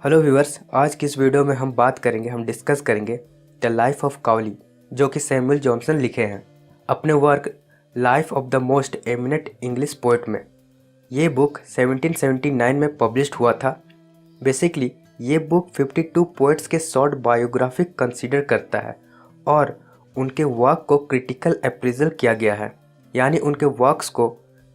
Hello viewers, आज की इस वीडियो में हम डिस्कस करेंगे द लाइफ ऑफ काउली, जो कि सैमुअल जॉनसन लिखे हैं अपने work life of the most eminent English poet में। ये बुक 1779 में पब्लिश्ड हुआ था। बेसिकली ये बुक 52 पोएट्स के शॉर्ट बायोग्राफी कंसीडर करता है और उनके वर्क को क्रिटिकल अप्रेजल किया गया है, यानी उनके वर्क्स को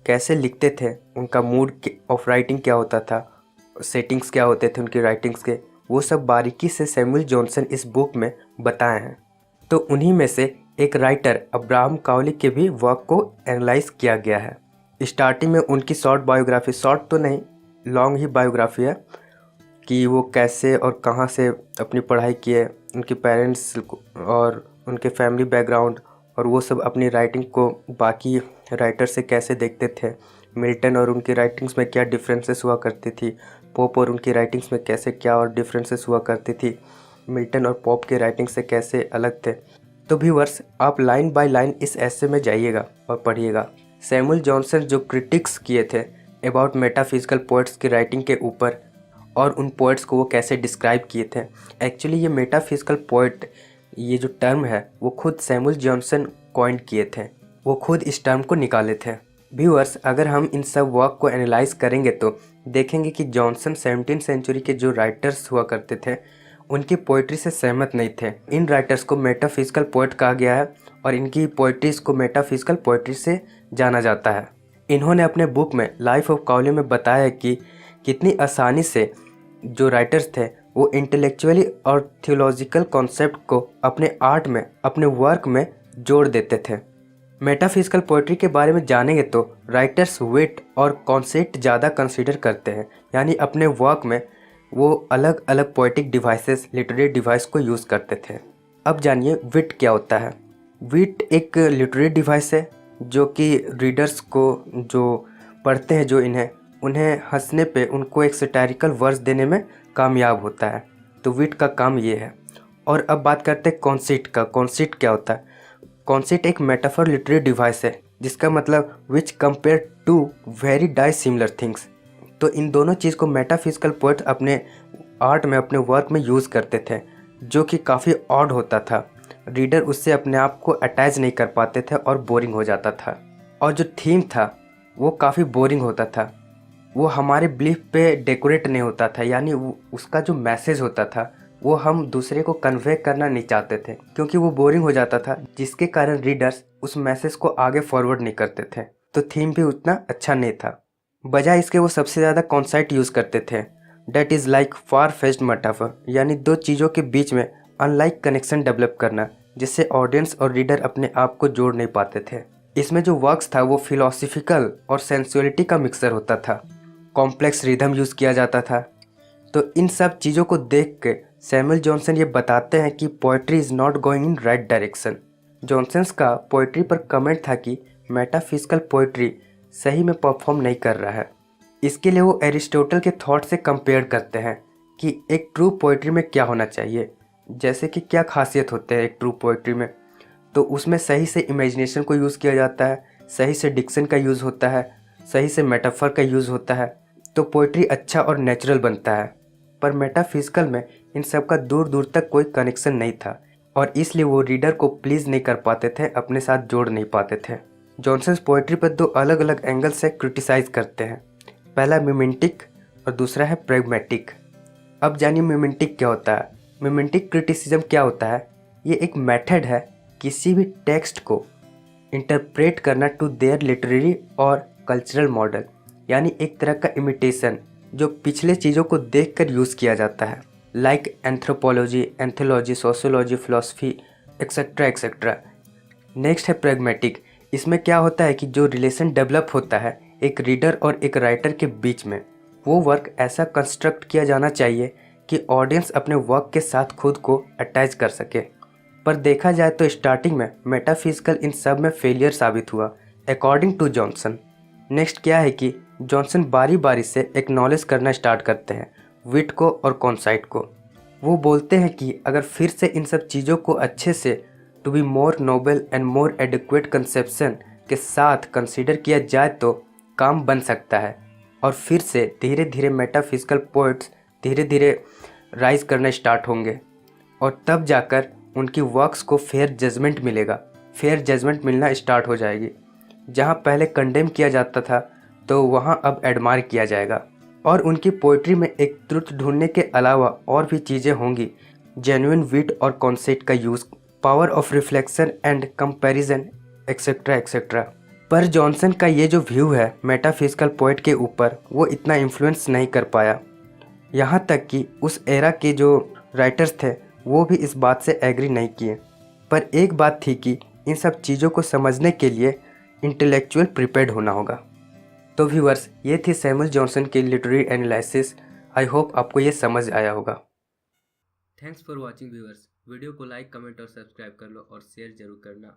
कैसे लिखते थे, उनका मूड ऑफ राइटिंग क्या होता था, सेटिंग्स क्या होते थे उनकी राइटिंग्स के, वो सब बारीकी से सैमुअल जॉनसन इस बुक में बताए हैं। तो उन्हीं में से एक राइटर अब्राहम काउली के भी वर्क को एनालाइज किया गया है। स्टार्टिंग में उनकी शॉर्ट बायोग्राफी, शॉर्ट तो नहीं लॉन्ग ही बायोग्राफी है, कि वो कैसे और कहाँ से अपनी पढ़ाई किए, उनके पेरेंट्स और उनके फैमिली बैकग्राउंड, और वो सब अपनी राइटिंग को बाकी राइटर से कैसे देखते थे, मिल्टन और उनकी राइटिंग्स में क्या डिफरेंसेस हुआ करती थी, पॉप और उनकी राइटिंग्स में कैसे क्या और डिफरेंसेस हुआ करती थी, मिल्टन और पॉप के राइटिंग से कैसे अलग थे। तो व्यूअर्स, आप लाइन बाय लाइन इस ऐसे में जाइएगा और पढ़िएगा। सैमुअल जॉनसन जो क्रिटिक्स किए थे अबाउट मेटाफिजिकल पोएट्स की राइटिंग के ऊपर और उन पोएट्स को वो कैसे डिस्क्राइब किए थे। एक्चुअली ये मेटाफिजिकल पोएट, ये जो टर्म है वो खुद सैमुअल जॉनसन कॉइन किए थे, वो खुद इस टर्म को निकाले थे। व्यूअर्स, अगर हम इन सब वर्क को एनालाइज करेंगे तो देखेंगे कि जॉनसन 17वीं सेंचुरी के जो राइटर्स हुआ करते थे उनकी पोइट्री से सहमत नहीं थे। इन राइटर्स को मेटाफिजिकल पोएट कहा गया है और इनकी पोइट्रीज को मेटाफिजिकल पोइट्री से जाना जाता है। इन्होंने अपने बुक में लाइफ ऑफ काउली में बताया कि कितनी आसानी से जो राइटर्स थे वो इंटेलेक्चुअली और थियोलॉजिकल कॉन्सेप्ट को अपने आर्ट में, अपने वर्क में जोड़ देते थे। मेटाफिजिकल पोइट्री के बारे में जानेंगे तो राइटर्स विट और कॉन्सेप्ट ज़्यादा कंसीडर करते हैं, यानी अपने वर्क में वो अलग अलग पोएटिक डिवाइसेस, लिटरेरी डिवाइस को यूज़ करते थे। अब जानिए विट क्या होता है। विट एक लिटरेरी डिवाइस है जो कि रीडर्स को, जो पढ़ते हैं जो उन्हें हंसने पे उनको एक सैटारिकल वर्स देने में कामयाब होता है। तो विट का काम ये है। और अब बात करते हैं कॉन्सेप्ट का। कॉन्सेप्ट क्या होता है? कॉन्सेप्ट एक मेटाफर लिटरेरी डिवाइस है जिसका मतलब which compare two very dissimilar things. तो इन दोनों चीज़ को मेटाफिजिकल पोएट अपने आर्ट में, अपने वर्क में यूज़ करते थे, जो कि काफ़ी ऑड होता था। रीडर उससे अपने आप को अटैच नहीं कर पाते थे और बोरिंग हो जाता था। और जो थीम था वो काफ़ी बोरिंग होता था, वो हमारे बिलीफ पे डेकोरेट नहीं होता था, यानी उसका जो मैसेज होता था वो हम दूसरे को कन्वे करना नहीं चाहते थे क्योंकि वो बोरिंग हो जाता था, जिसके कारण रीडर्स उस मैसेज को आगे फॉरवर्ड नहीं करते थे। तो थीम भी उतना अच्छा नहीं था। बजाय इसके वो सबसे ज़्यादा कॉन्सेप्ट यूज़ करते थे, that is like far fetched metaphor, यानी दो चीज़ों के बीच में अनलाइक कनेक्शन डेवलप करना, जिससे ऑडियंस और रीडर अपने आप को जोड़ नहीं पाते थे। इसमें जो वर्क्स था वो फिलोसफिकल और सेंसुअलिटी का मिक्सर होता था, कॉम्प्लेक्स रिदम यूज़ किया जाता था। तो इन सब चीज़ों को देख के सैमुअल जॉनसन ये बताते हैं कि poetry is not going in right direction. Johnson's का पोइट्री पर कमेंट था कि मेटाफिजिकल पोइट्री सही में परफॉर्म नहीं कर रहा है। इसके लिए वो एरिस्टोटल के थॉट से कंपेयर करते हैं कि एक ट्रू पोइट्री में क्या होना चाहिए, जैसे कि क्या खासियत होते हैं एक ट्रू पोइट्री में। तो उसमें सही से इमेजिनेशन को यूज़ किया जाता है, सही से डिक्शन का यूज़ होता है, सही से मेटाफर का यूज़ होता है, तो पोइट्री अच्छा और नेचुरल बनता है। पर मेटाफिजिकल में इन सब का दूर दूर तक कोई कनेक्शन नहीं था और इसलिए वो रीडर को प्लीज़ नहीं कर पाते थे, अपने साथ जोड़ नहीं पाते थे। जॉनसन्स पोइट्री पर दो अलग अलग एंगल से क्रिटिसाइज़ करते हैं। पहला मिमेंटिक और दूसरा है प्रैग्मेटिक। अब जानिए मिमेंटिक क्या होता है। मिमेंटिक क्रिटिसिज्म क्या होता है? ये एक मेथड है किसी भी टेक्स्ट को इंटरप्रेट करना टू देयर लिटरेरी और कल्चरल मॉडल, यानी एक तरह का इमिटेशन जो पिछले चीज़ों को देखकर यूज़ किया जाता है, like anthropology, anthology, sociology, philosophy, etcetera etcetera. Next है प्रैग्मेटिक। इसमें क्या होता है कि जो रिलेशन डेवलप होता है एक रीडर और एक राइटर के बीच में, वो वर्क ऐसा कंस्ट्रक्ट किया जाना चाहिए कि ऑडियंस अपने वर्क के साथ खुद को अटैच कर सके। पर देखा जाए तो स्टार्टिंग में मेटाफिजिकल इन सब में फेलियर साबित हुआ अकॉर्डिंग टू जॉनसन। नेक्स्ट क्या है कि जॉनसन बारी बारी से एक्नॉलेज करना स्टार्ट करते हैं विट को और कॉन्साइट को। वो बोलते हैं कि अगर फिर से इन सब चीज़ों को अच्छे से to be more noble and more adequate conception के साथ कंसीडर किया जाए तो काम बन सकता है और फिर से धीरे धीरे मेटाफिजिकल पोएट्स धीरे धीरे राइज करना स्टार्ट होंगे और तब जाकर उनकी वर्क्स को फेयर जजमेंट मिलेगा। फेयर जजमेंट मिलना स्टार्ट हो जाएगी। जहाँ पहले कंडेम किया जाता था तो वहाँ अब एडमायर किया जाएगा। और उनकी पोइट्री में एक ट्रुथ ढूंढने के अलावा और भी चीज़ें होंगी, जेन्युइन विट और कॉन्सेप्ट का use, power of reflection and comparison, etcetera etcetera. पर जॉनसन का ये जो व्यू है मेटाफिजिकल पोइट के ऊपर, वो इतना इन्फ्लुएंस नहीं कर पाया। यहाँ तक कि उस एरा के जो राइटर्स थे वो भी इस बात से एग्री नहीं किए। पर एक बात थी कि इन सब चीज़ों को समझने के लिए इंटेलेक्चुअल प्रिपेयर्ड होना होगा। तो व्यूअर्स, ये थी सैमुअल जॉनसन की लिटरेरी एनालिसिस। आई होप आपको ये समझ आया होगा। Thanks for watching viewers. Video को लाइक, कमेंट और सब्सक्राइब कर लो और शेयर जरूर करना।